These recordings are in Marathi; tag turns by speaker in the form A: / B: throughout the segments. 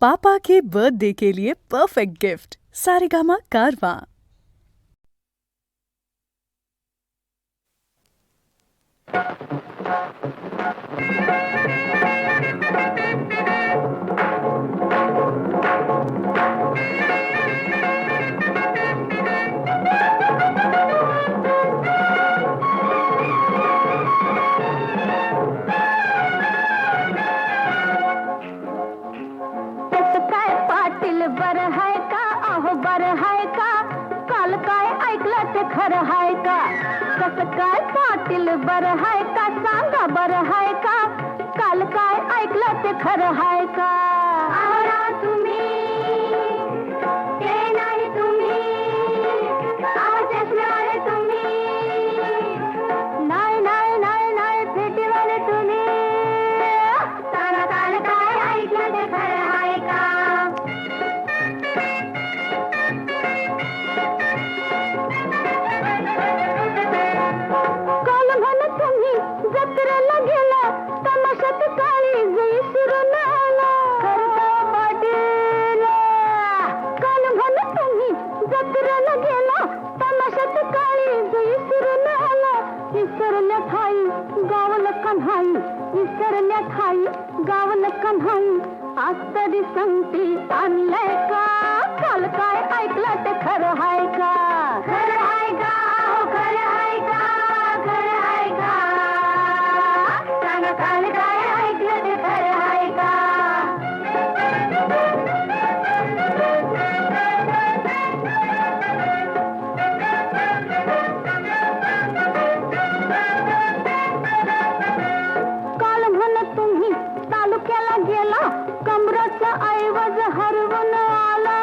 A: पापा के बर्थडे के लिए परफेक्ट गिफ्ट सारेगामा कारवां।
B: बर हाय का अहो बर हाय का काल काय ऐकलं ते खरं हाय का कसं काय पाटील बर हाय का सांगा बर हाय का काल काय ऐकलं ते खरं हाय का आवरा तुम्ही ते नाही तुम्ही आवाजवाले तुम्ही नाही नाही नाही नाही फेटीवाले तुम्ही सांगा काल काय ऐकलं ते खरं हाय का जत्रेला गेला तमाशात काळी जई सुरून आला पाटील काल म्हण तुम्ही जत्रेला गेला तमाशात काळी जई सुरून आला विसरल्या ठाई गावल कन्हाई विसरल्या ठाई गावल कन्हाई आज तरी संगती आणलंय का काल काय ऐकलं ते खरं हाय का खरं हाय का खरं हाय का खरं हाय का काल काय ऐकलं ते खरं आहे का काल म्हण तुम्ही तालुक्याला गेला कमराचा ऐवज हरवून आला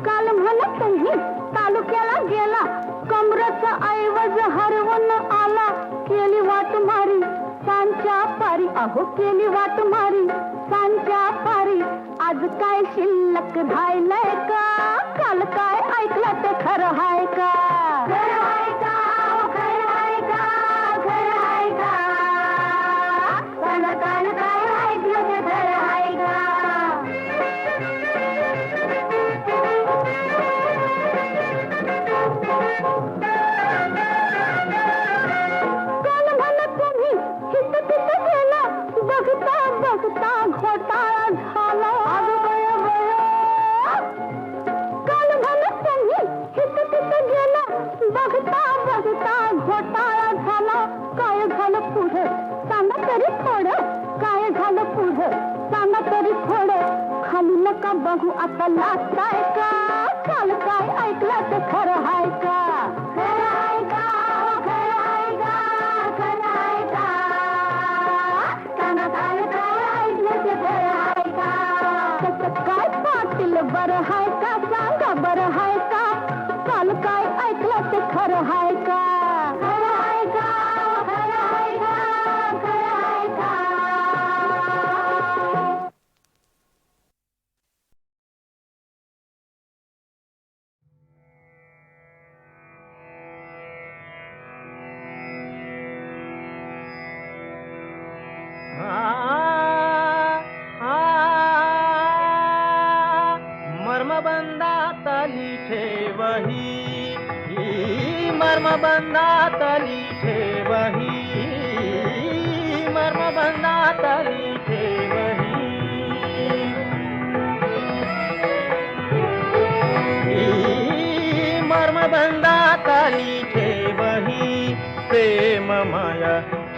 B: काल म्हण तुम्ही तालुक्याला गेला कमराचा ऐवज हरवून आला केली वाट मारी सांच्या पारी अहो केली वाट मारी सांच्या पारी आज काय शिल्लक राहिलंय का काल काय ऐकलं ते खरं हाय का खरं हाय का खरं हाय का खरं हाय का सांगा काल काय ऐकलं ते खरं हाय का बघता बघता घोटाळा झाला काल म्हण तुम्ही तिथं गेला बघता बघता घोटाळा झाला काय झालं पुढे सांगा तरी थोडं काय झालं पुढे सांगा तरी थोडं खाली नका बघू आता लागताय का काल काय ऐकलं ते खरं हाय का खरं हाय का खरं हाय का खरं हाय का सांगा काल काय ऐकलं ते खरं हाय का कसं काय पाटील बरं हाय का सांगा बरं हाय का काल काय ऐकलं ते खरं हाय का खरं हाय का खरं हाय का खरं हाय का
C: मर्मबंधातली ठेवही मर्मबंधातली ठेवही मर्मबंधातली ठेवही मर्मबंधातली ठेवही प्रेममय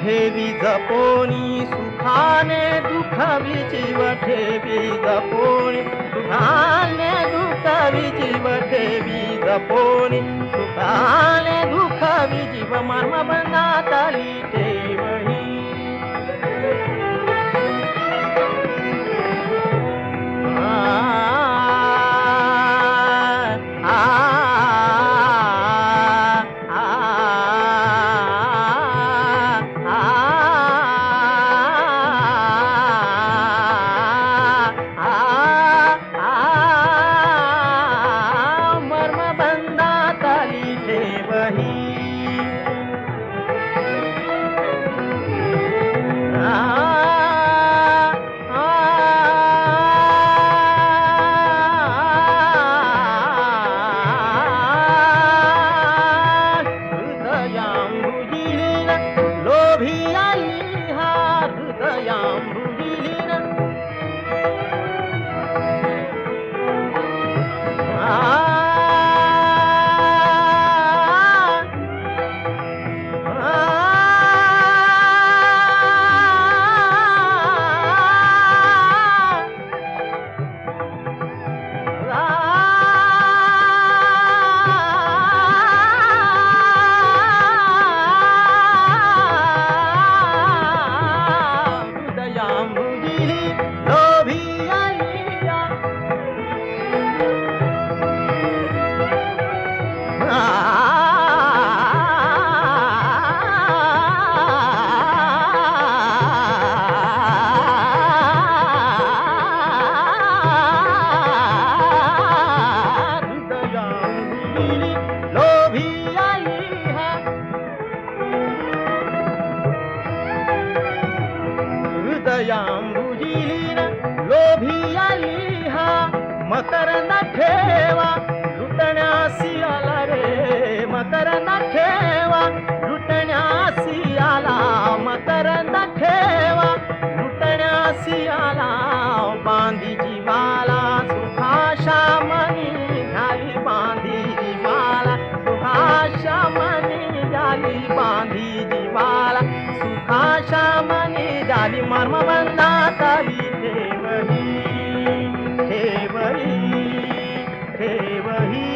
C: ठेवी जपोनी सुखाने दुःखावी जीव ठेवी जपोनी सुखाने दुःखावी जीव ठेवी जपोनी सुखाने दुःखावी जीव मर्मबंधातली ठेवही आंबुजीलीन लोभी आली हा मकरंद ठेवा लुटण्यासी आला रे मकरंद ठेवा लुटण्यासी आला मकरंद ठेवा लुटण्यासी आला बांधी जीवाला सुखाशा मनी झाली बांधी जीवाला सुखाशा मनी झाली बांधी जीवाला सुखाशा मनी झाली मर्मबंधात आली ठेवही ठेवही ठेवही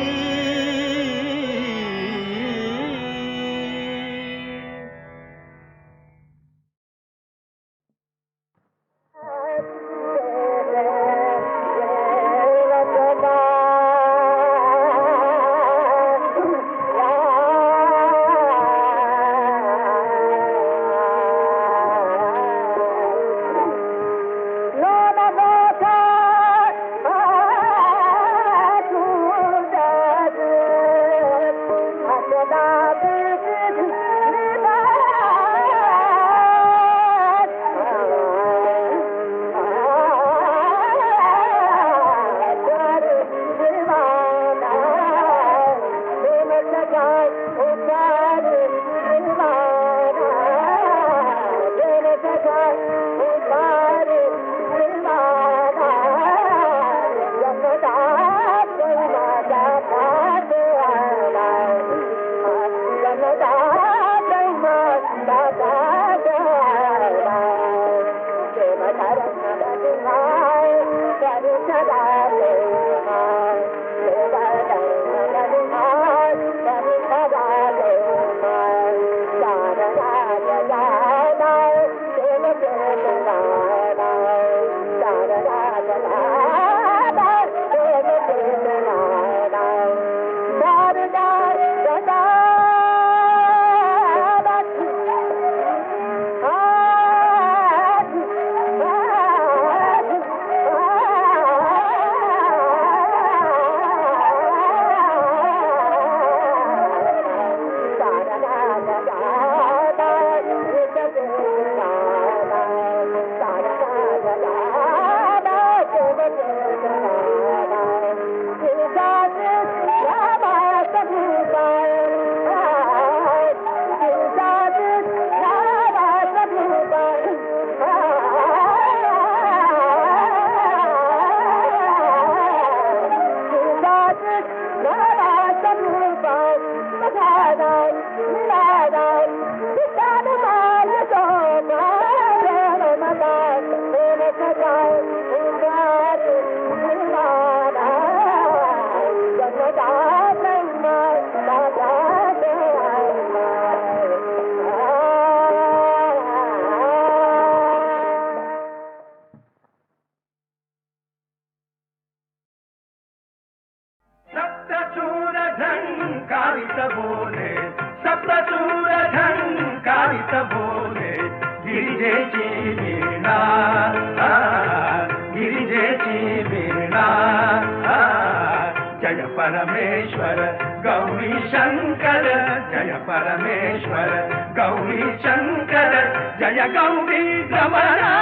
D: परमेश्वर गौरी शंकर जय परमेश्वर गौरी शंकर जय गौरी रमणा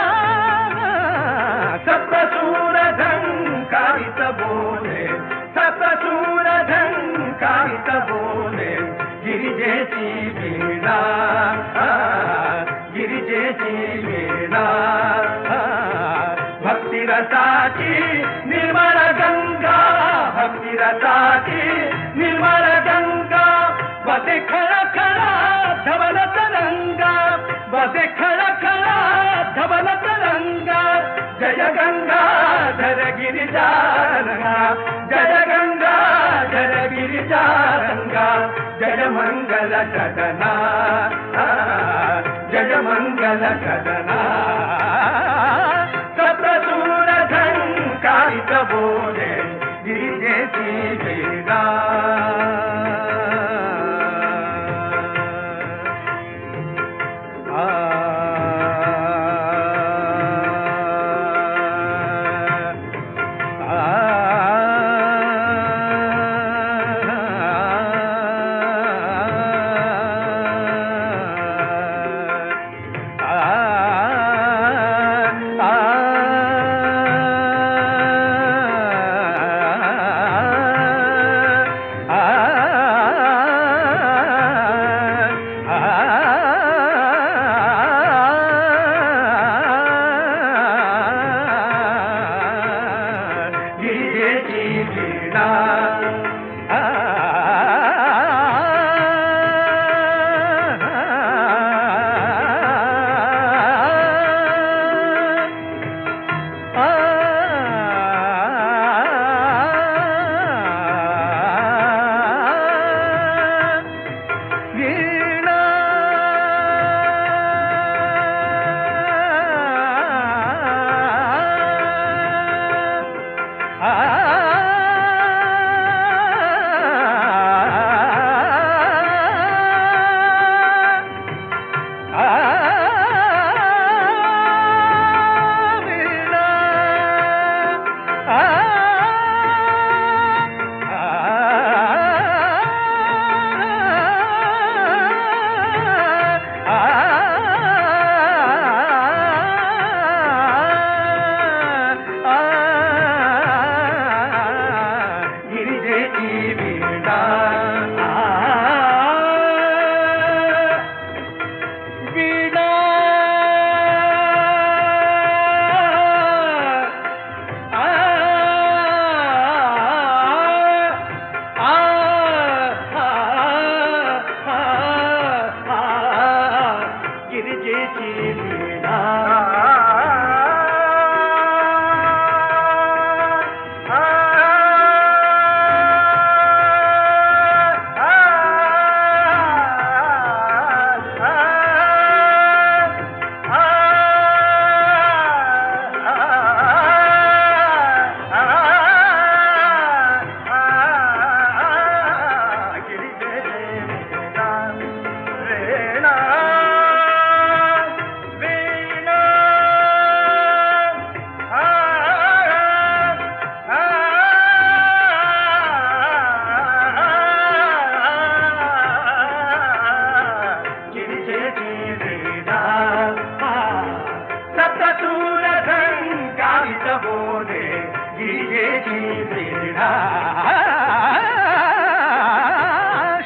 D: सप्तशूर झंकारित बोले सप्तशूर झंकारित बोले गिरिजेची वीणा गिरिजेची वीणा भक्तिरसाची निर्मळ गंगा भक्तिरसाची निर्मळ गंगा बसे खळा खळा धवल तरंगा बसे खळा खळा धवल तरंगा जय गंगाधर गिरिजारंगा जय गंगाधर गिरिजारंगा जय मंगल सदना जय मंगल सदना सप्तशूर झंकारित बोले गिरिजेची वीणा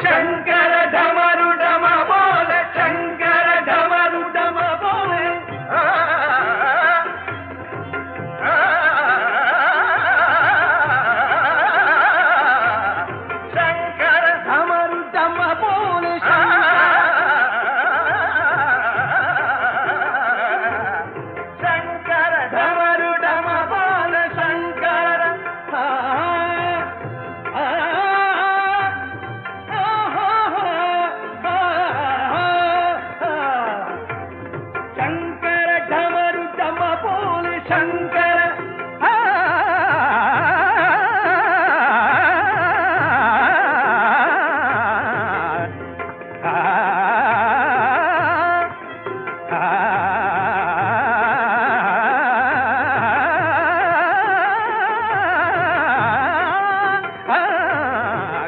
D: शंकर डमरू डम बोल, शंकर डमरू डम बोल. शंकर डमरू डम बोल, शंकर डमरू डम बोल, शंकर. शंकर डमरू डम बोल, शंकर.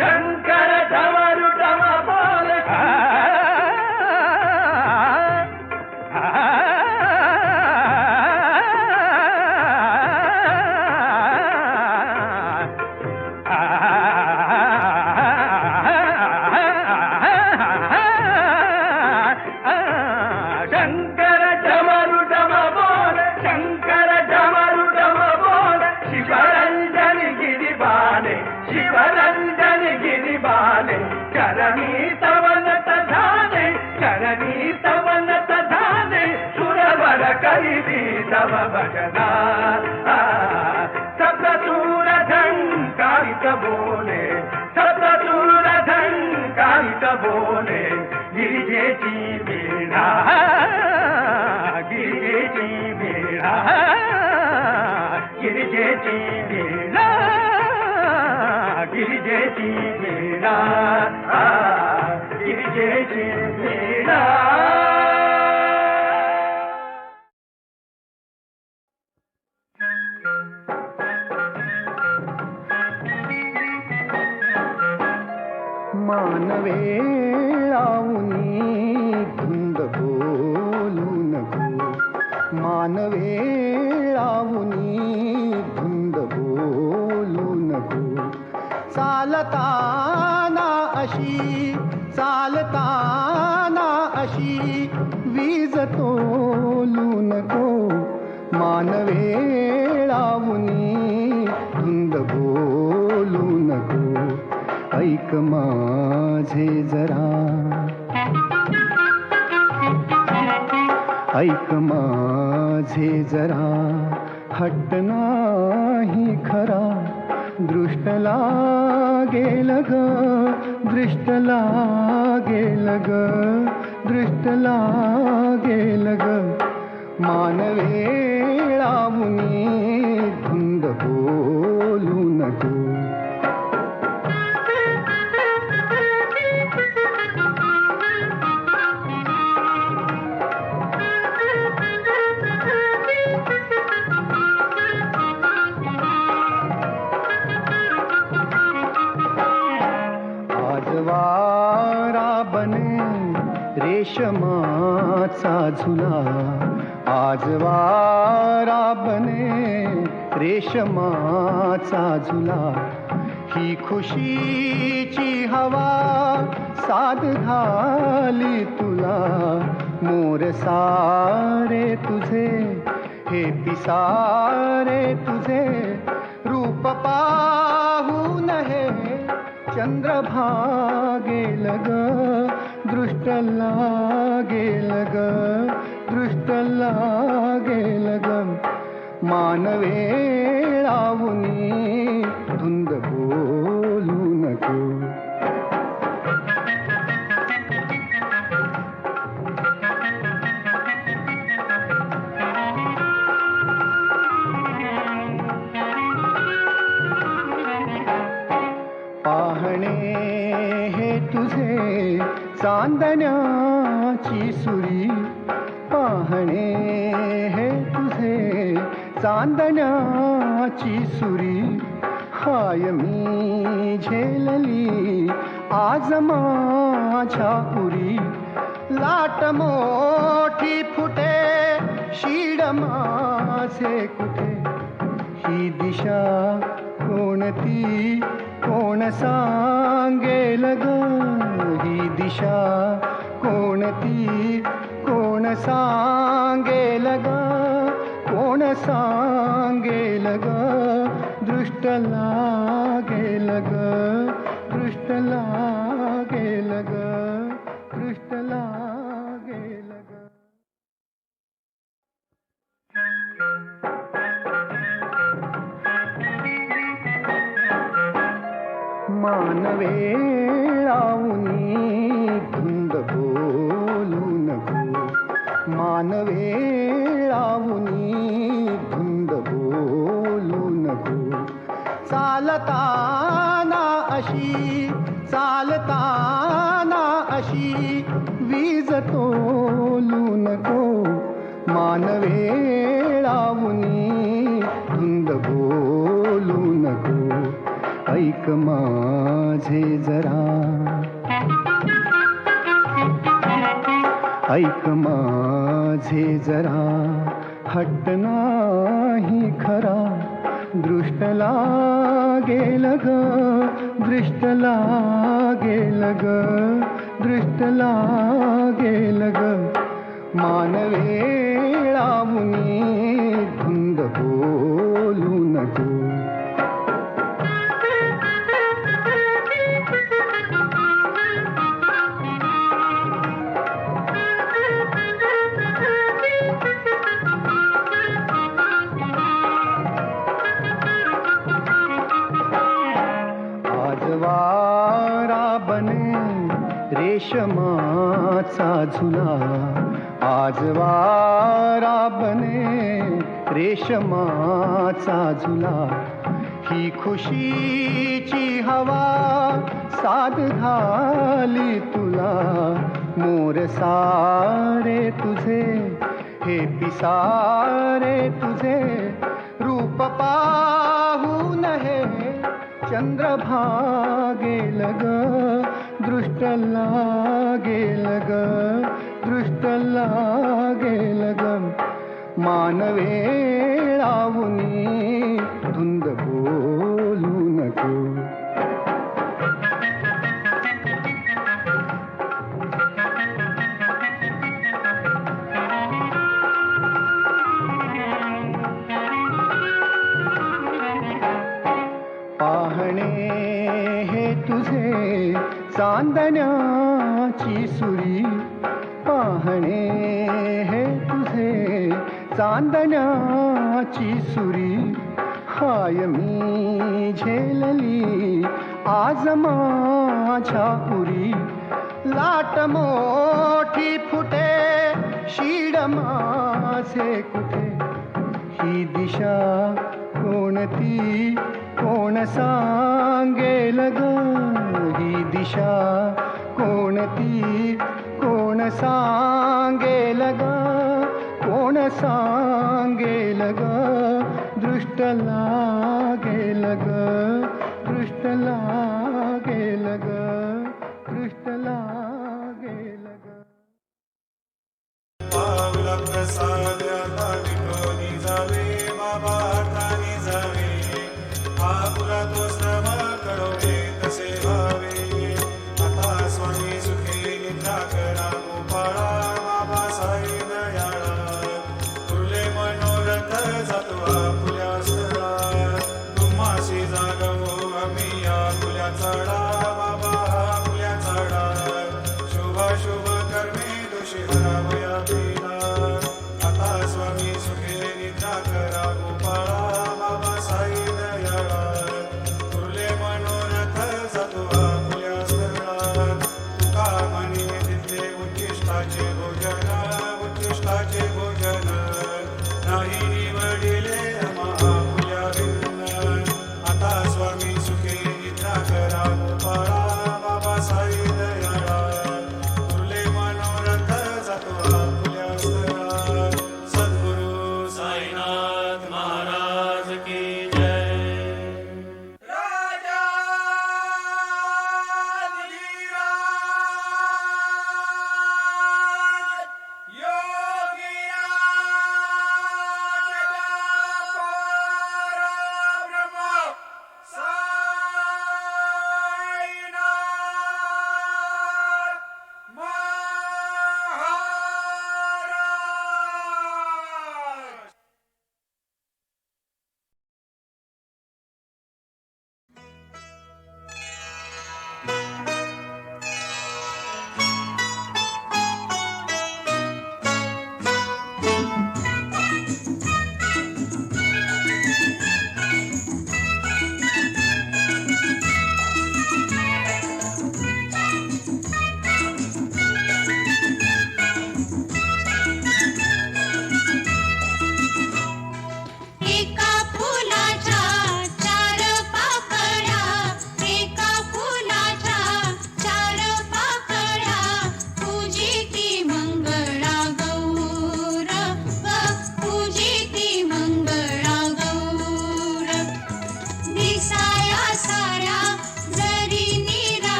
D: शंकर डमरू डम बोल, शंकर डमरू डम बोल, शंकर डमरू डम बोल. शिवरंजन गिरिबाले, शिवरंजन गिरिबाले. चरणी तवनत धाने, चरणी तवनत धाने. सुरवर करिदी तव भजना. सप्तसूर झंकारित बोले, सप्तसूर झंकारित बोले. गिरिजेची वीणा, गिरिजेची वीणा, गिरिजेची वीणा, गिरिजेची वीणा, गिरिजेची वीणा.
E: मानवे लावणी धुंद बोलू नको, मानवे लावणी धुंद बोलू नको. चालताना अशी, चालताना अशी वीज तोलू नको. मानवे लावणी धुंद बोलू नको. ऐक माझे जरा, ऐक माझे जरा. हट्ट नाही खरा, दृष्ट लागेल ग, दृष्ट लागेल ग, दृष्ट लागेल ग. मानवे लावणी धुंद बोलू नको. वारा बने रेशमाचा झुला, आज वारा बने रेशमाचा झुला. ही खुशीची हवा साद घाली तुला. मोर सारे तुझे, हे पिसारे तुझे. रूप पाहून हे चंद्रभागेल ग, दृष्ट लागेल ग, दृष्ट लागेल ग. मानवे लावणी धुंद बोलू नको. पाहणे हे तुझे चांदण्याची सुरी, पाहणे हे तुझे चांदण्याची सुरी. हाय मी झेलली आज माझ्या उरी. लाट मोठी फुटे शीड माझे कुठे, ही दिशा कोणती कोण सांगेल ग ही दिशा कोणती कोण सांगेल ग कोण सांगेल ग दृष्ट लागेल ग दृष्ट लागेल ग दृष्ट लागेल ग मानवे लावणी धुंद बोलू नको मानवे लावणी धुंद बोलू नको चालताना अशी वीज तोलू नको मानवे लावणी धुंद बोलू नको ऐक माझे जरा ऐक माझे जरा हट्ट नाही खरा दृष्ट लागेल ग दृष्ट लागेल ग दृष्ट लागेल ग मानवे लावणी धुंद बोलू नको वारा बने रेशमाचा झुला आज वारा बने रेशमाचा झुला ही खुशीची हवा साध झाली तुला मोर सारे तुझे हे पिसारे तुझे रूप पाहून हे चंद्र भागेल ग दृष्ट लागेल ग दृष्ट लागेल ग मानवे लावणी धुंद बोलू नको पाहणे हे तुझे चांदण्याची सुरी पाहणे हे तुझे चांदण्याची सुरी हाय मी झेलली आज माझ्या उरी लाट मोठी फुटे शीड माझे कुठे ही दिशा कोणती कोण सांगेल ग ही दिशा कोणती कोण सांगेल ग कोण सांगेल ग दृष्ट लागेल ग दृष्ट लागेल ग दृष्ट लागेल ग
F: पावला प्रसाद आता विठोनी जावे बाबा हातानी जावे आपुला तो श्रम कळवले तसे व्हावे आता स्वामी सुखी निद्रा करा गोपाळा बाबा साई दयाळा तुले मनोरथ जातो आपुल्या स्थळा तुम्हाशी जागवो आम्ही आपुल्या चढा बाबा आपुल्या चढा शुभ शुभ कर्मे दोषी हरावया पिला आता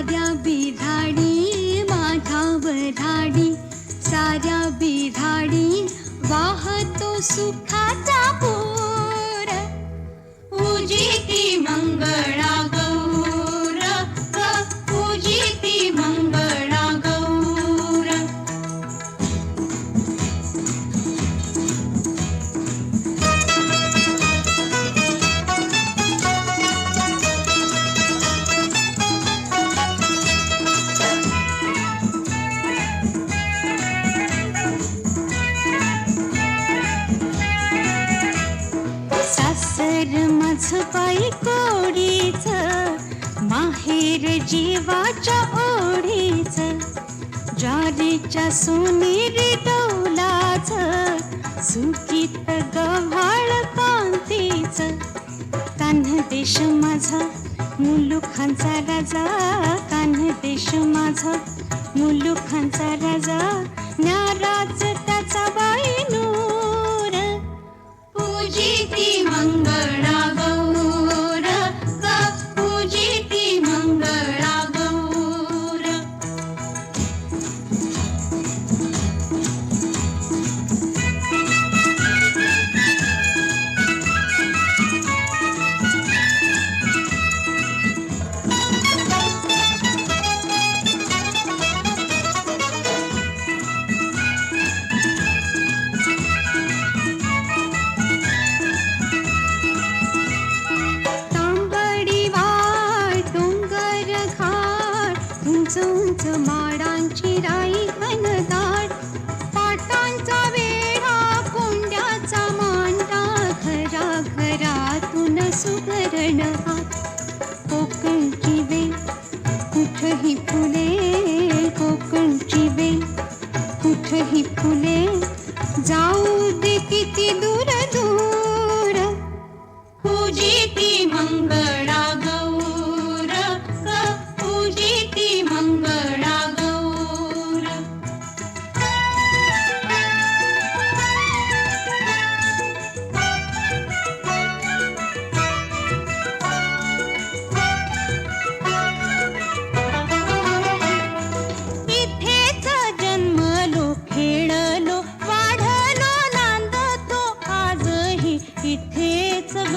B: साऱ्या बिराडी माझ्या वराडी, साऱ्या बिराडी वाहतो सुखाचा पूर. उजिती मंगळा गौर, उजिती मंगळा गौर. सासर माझं पायी कोडीच, माहेर जीवाच्या ओढीच. ज्वारीच्या सोनेरी डौलाच, सुकीत गव्हाळ कांतीच. कान्ह देश माझा मुलुखांचा राजा, कान्ह देश माझा मुलुखांचा राजा. न्याराच त्याचा बाई नूर. पूजिती मंगळा गौर, पूजिती मंगळा गौर. उंच माडांची राई घनदाट, पाटांचा वेढा कोंड्याचा मांडा. घरा घरातून सुगरण हात. कोकणची वेल कुठही फुले, कोकणची वेल कुठही फुले. जाऊ दे किती दूर दूर. पूजिती मंगळा गौर, पूजिती मंगळा गौर. इथेच जन्मलो, खेळलो, वाढलो, नांदतो आजही इथेच ग.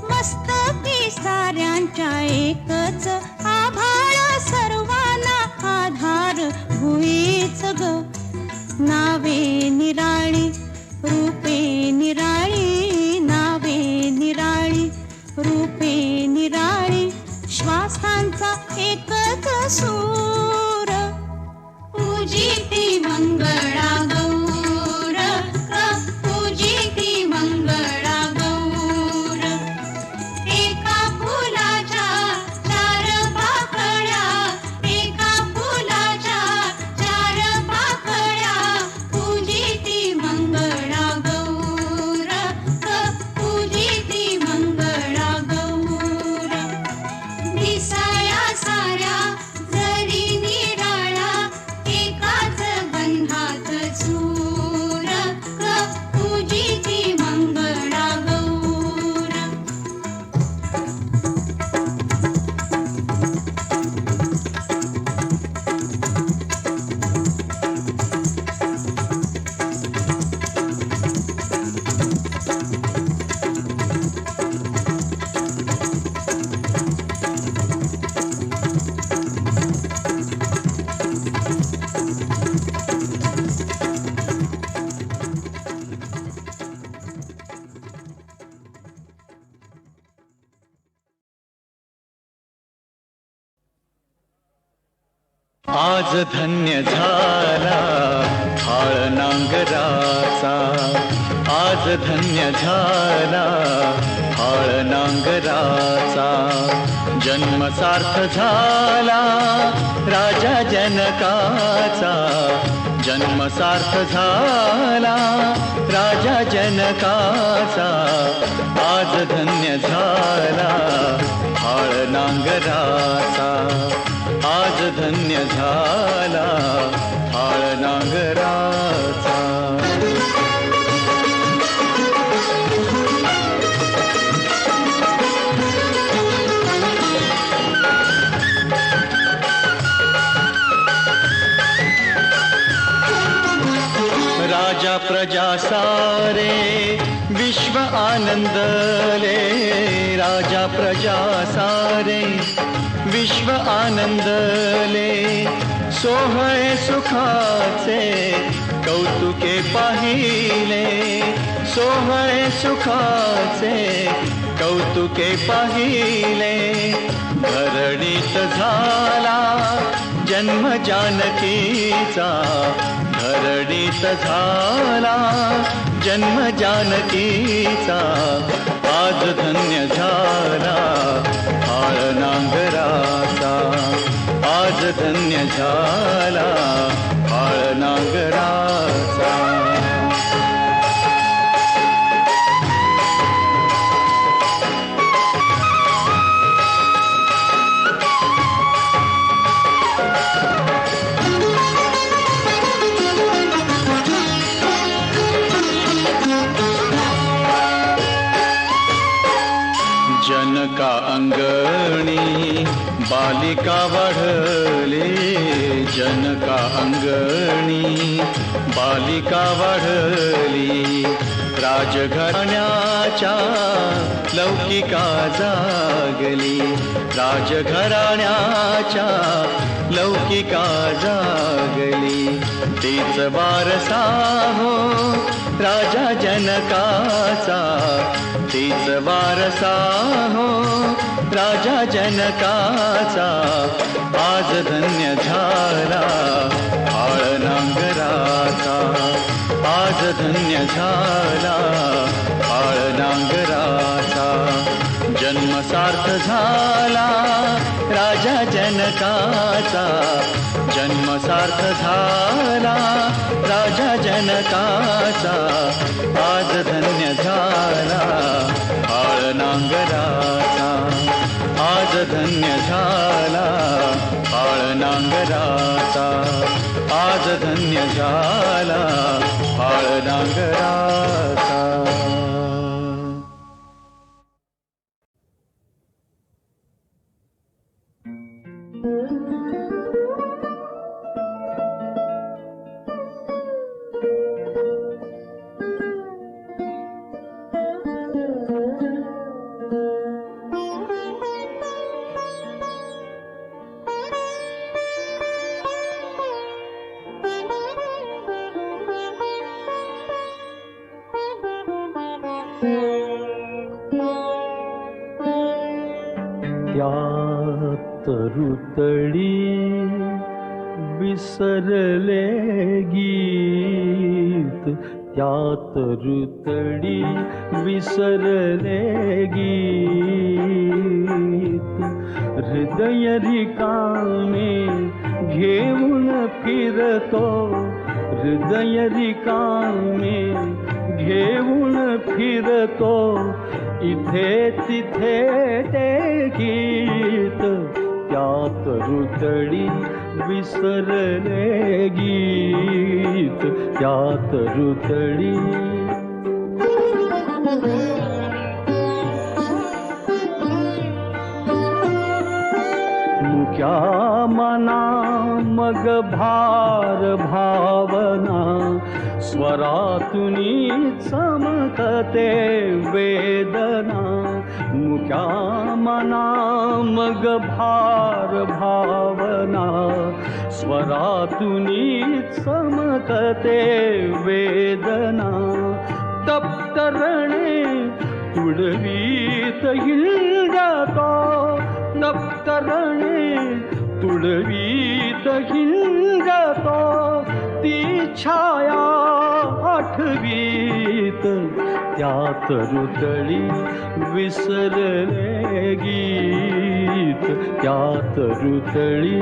B: मस्तकी साऱ्यांच्या एकच, आभाळ सर्वांना आधार भुईच ग. नावे निराळी, रूपे निराळी, नावे निराळी, रूपे निराळी. श्वासांचा एकच सूर. पूजिती मंगळा गौर, पूजिती मंगळा गौर. एका फुलाच्या चार पाकळ्या, एका फुलाच्या चार पाकळ्या. पूजिती मंगळा गौर, पूजिती मंगळा गौर. दिसाया साऱ्या जरी निराळा, एकाच गंधात चूर. पूजिती मंगळा गौर.
C: आज धन्य झाला हाळ नांगराचा, आज धन्य झाला हाळ नांगराचा. जन्म सार्थ झाला राजा जनकाचा, जन्म सार्थ झाला राजा जनकाचा. आज धन्य झाला हाळ नांगराचा, आज धन्य झाला हाळ नांगराचा. प्रजा सारे विश्व आनंदले, राजा प्रजा सारे विश्व आनंदले. सोहळे सुखाचे कौतुके पाहिले, सोहळे सुखाचे कौतुके पाहिले. धरणीत झाला जन्म जानकीचा, धरणीत झाला जन्म जानकीचा. आज धन्य झाला हाळ नांगराचा, आज धन्य झाला हाळ नांगराचा. जनका अंगणी बालिका वाढले, जनका अंगणी बालिका वाढली. राजघराण्याच्या लौकिका जागली, राजघराण्याच्या लौकिका जागली. तीच वारसा हो राजा जनकाचा, तीच वारसा हो राजा जनकाचा. आज धन्य झाला हाळ नांगराचा, आज धन्य झाला हाळ नांगराचा. जन्म सार्थ झाला राजा जनकाचा, जन्म सार्थ झाला राजा जनकाचा. आज धन्य झाला हाळ नांगराचा, आज धन्य झाला हाळ नांगराचा, आज धन्य झाला हाळ नांगराचा.
G: तरुतळी विसरले गीत, त्या तरुतळी विसरले गीत. हृदय रिकामे घेऊन फिरतो, हृदय रिकामे घेऊन फिरतो. इथे तिथे ते गीत, त्यात हृदयी विसरले गीत, त्यात हृदयी. मुक्या मना मग भार भावना, स्वरातुनी चमकते वेदना. मुक्या मना मग भार भावना, स्वरातुनी चमकते वेदना. तप्तरणे तुडवीत हिंडतो, तप्तरणे तुडवीत हिंडतो. ती छाया आठवीत, त्यात हृदयी विसरले गीत, त्यात हृदयी.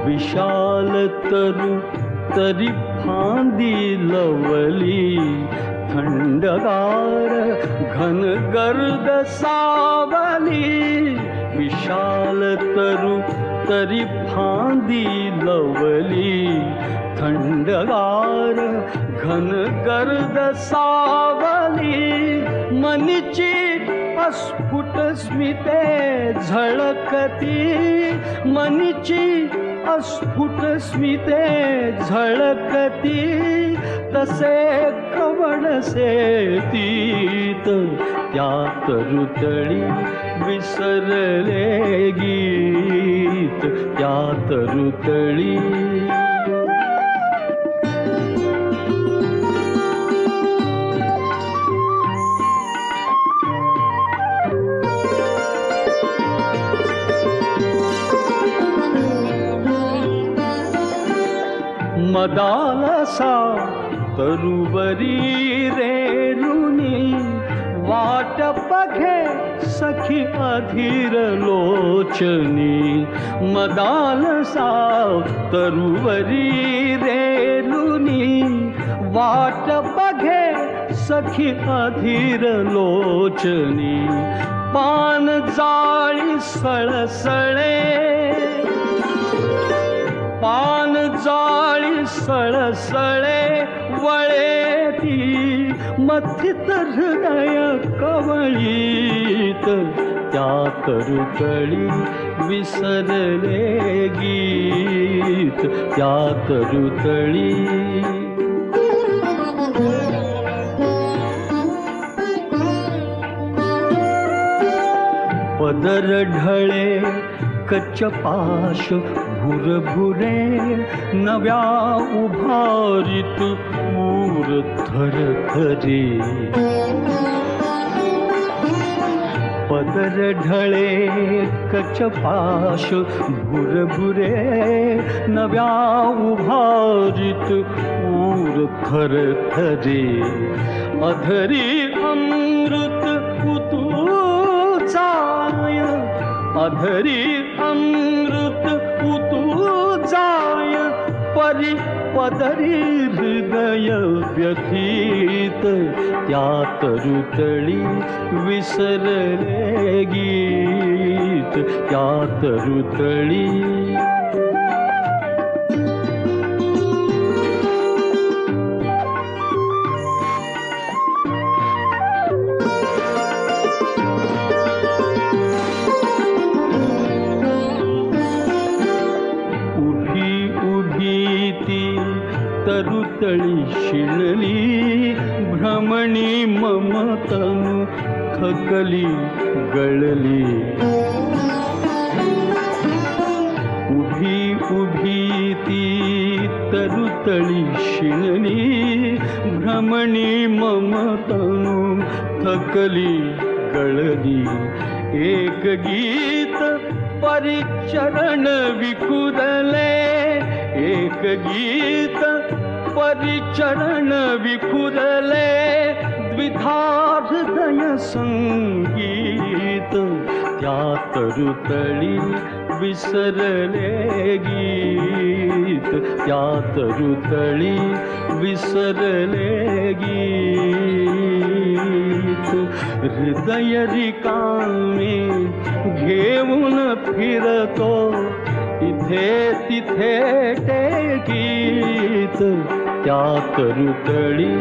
G: विशाल तरु तरी फांदी लवली, थंडगार घन गर्द सावली. विशाल तरु तरी फांदी लवली थंडगार घन गर्द सावली मनीची अस्फुट स्मिते झळकती मनीची अस्फुट स्मिते झळकती तसे कवडसे तीत त्या तरुतळी विसरले गीत त्या तरुतळी मदालसा तरुवरी रेणुनी वाट बघे सखी अधीर लोचनी मदालसा तरुवरी रेणुनी वाट बघे सखी अधीर लोचनी पान जाळी सळसळे पान जाळी सळसळे वळेती मथित हृदय कवळीत त्या तरुतळी विसरले गीत त्या तरुतळी पदर ढळे कच्चपाश भुरभुरे नव्या उभारीत ऊर थरथरे पदर ढळे कच्चपाश भुरभुरे नव्या उभारीत ऊर थरथरे अधरी अमृत उतूचाय अधरी अमृत उतूचाय परी पदरी हृदय व्यथित त्या तरुतळी विसरले गीत त्या तरुतळी तरुतळी शिळली भ्रमणी ममतनु थकली गळली उभी उभी ती तरुतळी शिळली भ्रमणी ममतनु थकली गळली एक गीत परिचरण विकुदले एक गीत परिचरण विकुरले द्विधा हृदय संगीत त्या तरुतळी विसरले गीत त्या तरुतळी विसरले गीत हृदय रिकामे घेऊन फिरतो इथे तिथे टेकीत त्या तरुतळी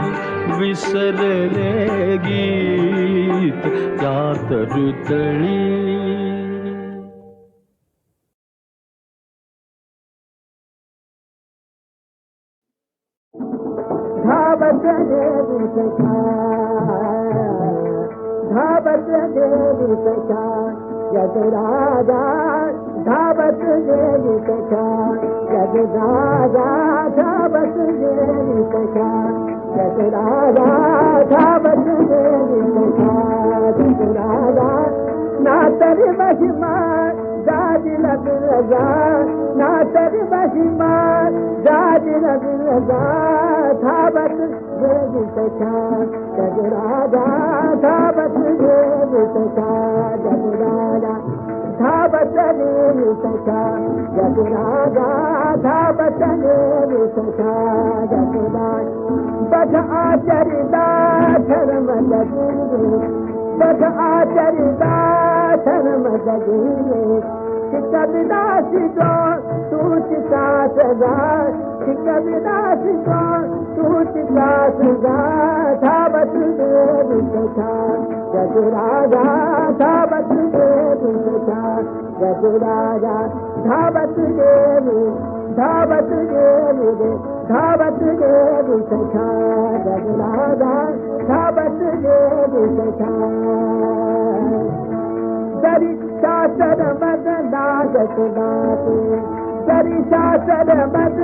G: विसरले गीत त्या तरुतळी
B: धावत देवी सखा जग राजा धावत देवी सखा जग राजा धावत देवी सखा जग राजा धावत देवी सखा जग राजा ना तरी महिमा जाजी लग लगा ना तरी महिमा जाजी लग लगा धावत देवी सखा जग राजा धावत देवी सखा जग राजा धावत देवी सखा जग राजा धावत देवी सखा जग राजा बघ आचरिता धर्म लगी
H: बघ आचरिता धर्म जगीने कविदासी को तूच सासगा कविदासी को तूच सासगा धावत देव सखा जगराजा धावत देव सखा जगराजा धावत देव धावत देव धावत देव सखा जगराजा धावत देव सखा दरी शासन मद लागत लागे दरी शासन मद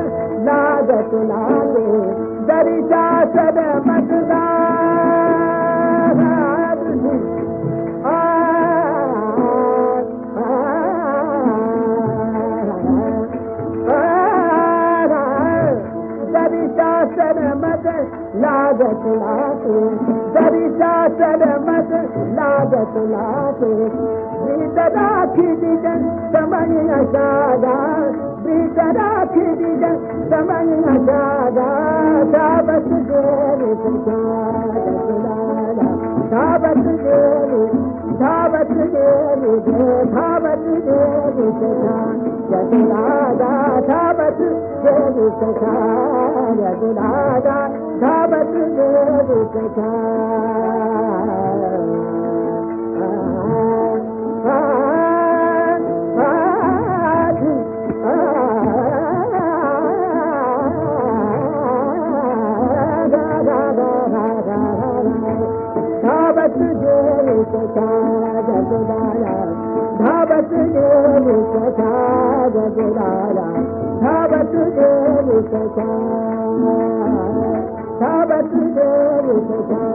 H: लागत लागे दरी शासन मद दरी शासन मद लागत लागे दरी शासन मद लागत लागे राखी दिजन समय सादा राखी दिजन समय सादा धावत देव सखा जगराजा धावत देव धावत देव धावत देव सखा जगराजा धावत देव सखा जगराजा धावत देव सखा धावत देव सखा जगराजा धावत देव सखा जगराजा धावत देव सखा धावत देव सखा